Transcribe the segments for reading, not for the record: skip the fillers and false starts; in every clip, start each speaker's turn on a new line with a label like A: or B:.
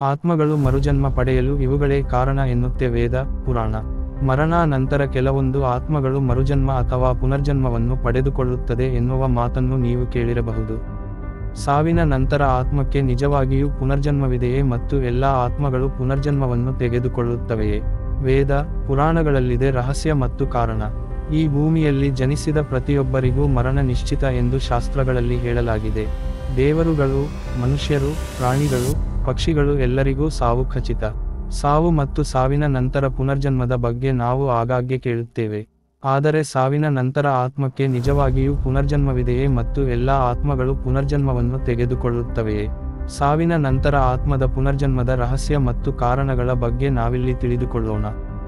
A: ಆತ್ಮಗಳು ಮರುಜನ್ಮ ಪಡೆಯಲು ಇವುಗಳೇ ಕಾರಣ ಎನ್ನುತ್ತೆ ವೇದ, ಪುರಾಣ. ಮರಣಾನಂತರ ಕೆಲವೊಂದು ಆತ್ಮಗಳು ಮರುಜನ್ಮ ಅಥವಾ ಪುನರ್ಜನ್ಮವನ್ನು ಪಡೆದುಕೊಳ್ಳುತ್ತದೆ ಎನ್ನುವ ಮಾತನ್ನು ನೀವು ಕೇಳಿರಬಹುದು. ಸಾವಿನ ನಂತರ ಆತ್ಮಕ್ಕೆ ನಿಜವಾಗಿಯೂ ಪುನರ್ಜನ್ಮವಿದೆಯೇ ಮತ್ತು ಎಲ್ಲಾ ಆತ್ಮಗಳು ಪುನರ್ಜನ್ಮವನ್ನು ತೆಗೆದುಕೊಳ್ಳುತ್ತವೆಯೇ? ವೇದ, ಪುರಾಣಗಳಲ್ಲಿದೆ ರಹಸ್ಯ ಮತ್ತು ಕಾರಣ. ಈ ಭೂಮಿಯಲ್ಲಿ ಜನಿಸಿದ ಪ್ರತಿಯೊಬ್ಬರಿಗೂ ಮರಣ ನಿಶ್ಚಿತ ಎಂದು ಶಾಸ್ತ್ರಗಳಲ್ಲಿ ಹೇಳಲಾಗಿದೆ. ದೇವರುಗಳು, ಮನುಷ್ಯರು, ಪ್ರಾಣಿಗಳು, ಪಕ್ಷಿಗಳು ಎಲ್ಲರಿಗೂ ಸಾವು ಖಚಿತ. ಸಾವು ಮತ್ತು ಸಾವಿನ ನಂತರ ಪುನರ್ಜನ್ಮದ ಬಗ್ಗೆ ನಾವು ಆಗಾಗ್ಗೆ ಕೇಳುತ್ತೇವೆ. ಆದರೆ ಸಾವಿನ ನಂತರ ಆತ್ಮಕ್ಕೆ ನಿಜವಾಗಿಯೂ ಪುನರ್ಜನ್ಮವಿದೆಯೇ ಮತ್ತು ಎಲ್ಲಾ ಆತ್ಮಗಳು ಪುನರ್ಜನ್ಮವನ್ನು ತೆಗೆದುಕೊಳ್ಳುತ್ತವೆಯೇ? ಸಾವಿನ ನಂತರ ಆತ್ಮದ ಪುನರ್ಜನ್ಮದ ರಹಸ್ಯ ಮತ್ತು ಕಾರಣಗಳ ಬಗ್ಗೆ ನಾವಿಲ್ಲಿ ತಿಳಿದುಕೊಳ್ಳೋಣ.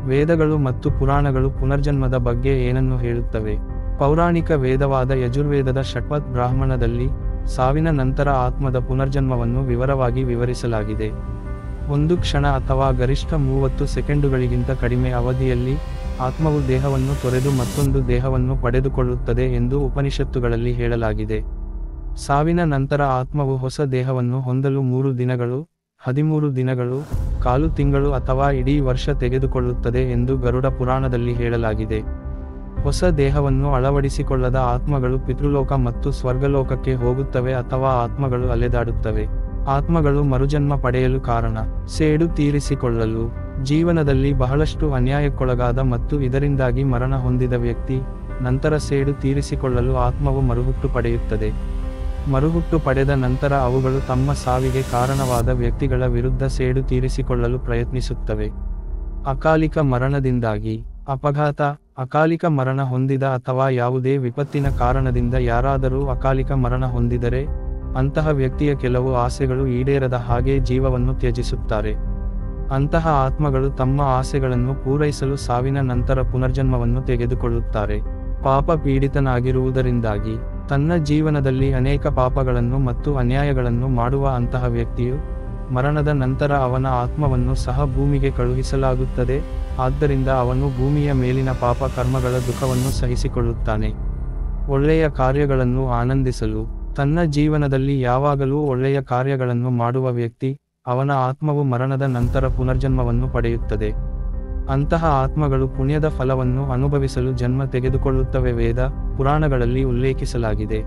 A: ವೇದಗಳು ಮತ್ತು ಪುರಾಣಗಳು ಪುನರ್ಜನ್ಮದ ಬಗ್ಗೆ ಏನನ್ನು ಹೇಳುತ್ತವೆ? ಪೌರಾಣಿಕ ವೇದವಾದ ಯಜುರ್ವೇದದ ಷಟ್ಪಥ್ ಬ್ರಾಹ್ಮಣದಲ್ಲಿ ಸಾವಿನ ನಂತರ ಆತ್ಮದ ಪುನರ್ಜನ್ಮವನ್ನು ವಿವರವಾಗಿ ವಿವರಿಸಲಾಗಿದೆ. ಒಂದು ಕ್ಷಣ ಅಥವಾ ಗರಿಷ್ಠ 30 ಸೆಕೆಂಡುಗಳಿಗಿಂತ ಕಡಿಮೆ ಅವಧಿಯಲ್ಲಿ ಆತ್ಮವು ದೇಹವನ್ನು ತೊರೆದು ಮತ್ತೊಂದು ದೇಹವನ್ನು ಪಡೆದುಕೊಳ್ಳುತ್ತದೆ ಎಂದು ಉಪನಿಷತ್ತುಗಳಲ್ಲಿ ಹೇಳಲಾಗಿದೆ. ಸಾವಿನ ನಂತರ ಆತ್ಮವು ಹೊಸ ದೇಹವನ್ನು ಹೊಂದಲು 3 ದಿನಗಳು, 13 ದಿನಗಳು, ಕಾಲು ತಿಂಗಳು ಅಥವಾ ಇಡೀ ವರ್ಷ ತೆಗೆದುಕೊಳ್ಳುತ್ತದೆ ಎಂದು ಗರುಡ ಪುರಾಣದಲ್ಲಿ ಹೇಳಲಾಗಿದೆ. ಹೊಸ ದೇಹವನ್ನು ಅಳವಡಿಸಿಕೊಳ್ಳದ ಆತ್ಮಗಳು ಪಿತೃಲೋಕ ಮತ್ತು ಸ್ವರ್ಗಲೋಕಕ್ಕೆ ಹೋಗುತ್ತವೆ ಅಥವಾ ಆತ್ಮಗಳು ಅಲೆದಾಡುತ್ತವೆ. ಆತ್ಮಗಳು ಮರುಜನ್ಮ ಪಡೆಯಲು ಕಾರಣ: ಸೇಡು ತೀರಿಸಿಕೊಳ್ಳಲು. ಜೀವನದಲ್ಲಿ ಬಹಳಷ್ಟು ಅನ್ಯಾಯಕ್ಕೊಳಗಾದ ಮತ್ತು ಇದರಿಂದಾಗಿ ಮರಣ ಹೊಂದಿದ ವ್ಯಕ್ತಿ ನಂತರ ಸೇಡು ತೀರಿಸಿಕೊಳ್ಳಲು ಆತ್ಮವು ಮರುಹುಟ್ಟು ಪಡೆಯುತ್ತದೆ. ಮರುಹುಟ್ಟು ಪಡೆದ ನಂತರ ಅವುಗಳು ತಮ್ಮ ಸಾವಿಗೆ ಕಾರಣವಾದ ವ್ಯಕ್ತಿಗಳ ವಿರುದ್ಧ ಸೇಡು ತೀರಿಸಿಕೊಳ್ಳಲು ಪ್ರಯತ್ನಿಸುತ್ತವೆ. ಅಕಾಲಿಕ ಮರಣದಿಂದಾಗಿ. ಅಪಘಾತ, ಅಕಾಲಿಕ ಮರಣ ಹೊಂದಿದ ಅಥವಾ ಯಾವುದೇ ವಿಪತ್ತಿನ ಕಾರಣದಿಂದ ಯಾರಾದರೂ ಅಕಾಲಿಕ ಮರಣ ಹೊಂದಿದರೆ ಅಂತಹ ವ್ಯಕ್ತಿಯ ಕೆಲವು ಆಸೆಗಳು ಈಡೇರದ ಹಾಗೆ ಜೀವವನ್ನು ತ್ಯಜಿಸುತ್ತಾರೆ. ಅಂತಹ ಆತ್ಮಗಳು ತಮ್ಮ ಆಸೆಗಳನ್ನು ಪೂರೈಸಲು ಸಾವಿನ ನಂತರ ಪುನರ್ಜನ್ಮವನ್ನು ತೆಗೆದುಕೊಳ್ಳುತ್ತಾರೆ. ಪಾಪ ಪೀಡಿತನಾಗಿರುವುದರಿಂದಾಗಿ ತನ್ನ ಜೀವನದಲ್ಲಿ ಅನೇಕ ಪಾಪಗಳನ್ನು ಮತ್ತು ಅನ್ಯಾಯಗಳನ್ನು ಮಾಡುವ ಅಂತಹ ವ್ಯಕ್ತಿಯು ಮರಣದ ನಂತರ ಅವನ ಆತ್ಮವನ್ನು ಸಹ ಭೂಮಿಗೆ ಕಳುಹಿಸಲಾಗುತ್ತದೆ. ಆದ್ದರಿಂದ ಅವನು ಭೂಮಿಯ ಮೇಲಿನ ಪಾಪ ಕರ್ಮಗಳ ದುಃಖವನ್ನು ಸಹಿಸಿಕೊಳ್ಳುತ್ತಾನೆ. ಒಳ್ಳೆಯ ಕಾರ್ಯಗಳನ್ನು ಆನಂದಿಸಲು. ತನ್ನ ಜೀವನದಲ್ಲಿ ಯಾವಾಗಲೂ ಒಳ್ಳೆಯ ಕಾರ್ಯಗಳನ್ನು ಮಾಡುವ ವ್ಯಕ್ತಿ ಅವನ ಆತ್ಮವು ಮರಣದ ನಂತರ ಪುನರ್ಜನ್ಮವನ್ನು ಪಡೆಯುತ್ತದೆ. ಅಂತಹ ಆತ್ಮಗಳು ಪುಣ್ಯದ ಫಲವನ್ನು ಅನುಭವಿಸಲು ಜನ್ಮ ತೆಗೆದುಕೊಳ್ಳುತ್ತವೆ. ವೇದ, ಪುರಾಣಗಳಲ್ಲಿ ಉಲ್ಲೇಖಿಸಲಾಗಿದೆ.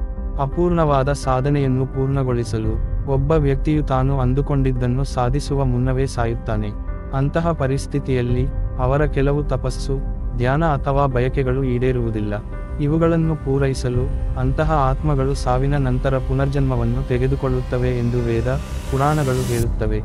A: ಅಪೂರ್ಣವಾದ ಸಾಧನೆಯನ್ನು ಪೂರ್ಣಗೊಳಿಸಲು. ಒಬ್ಬ ವ್ಯಕ್ತಿಯು ತಾನು ಅಂದುಕೊಂಡಿದ್ದನ್ನು ಸಾಧಿಸುವ ಮುನ್ನವೇ ಸಾಯುತ್ತಾನೆ. ಅಂತಹ ಪರಿಸ್ಥಿತಿಯಲ್ಲಿ ಅವರ ಕೆಲವು ತಪಸ್ಸು, ಧ್ಯಾನ ಅಥವಾ ಬಯಕೆಗಳು ಈಡೇರುವುದಿಲ್ಲ. ಇವುಗಳನ್ನು ಪೂರೈಸಲು ಅಂತಹ ಆತ್ಮಗಳು ಸಾವಿನ ನಂತರ ಪುನರ್ಜನ್ಮವನ್ನು ತೆಗೆದುಕೊಳ್ಳುತ್ತವೆ ಎಂದು ವೇದ, ಪುರಾಣಗಳು ಹೇಳುತ್ತವೆ.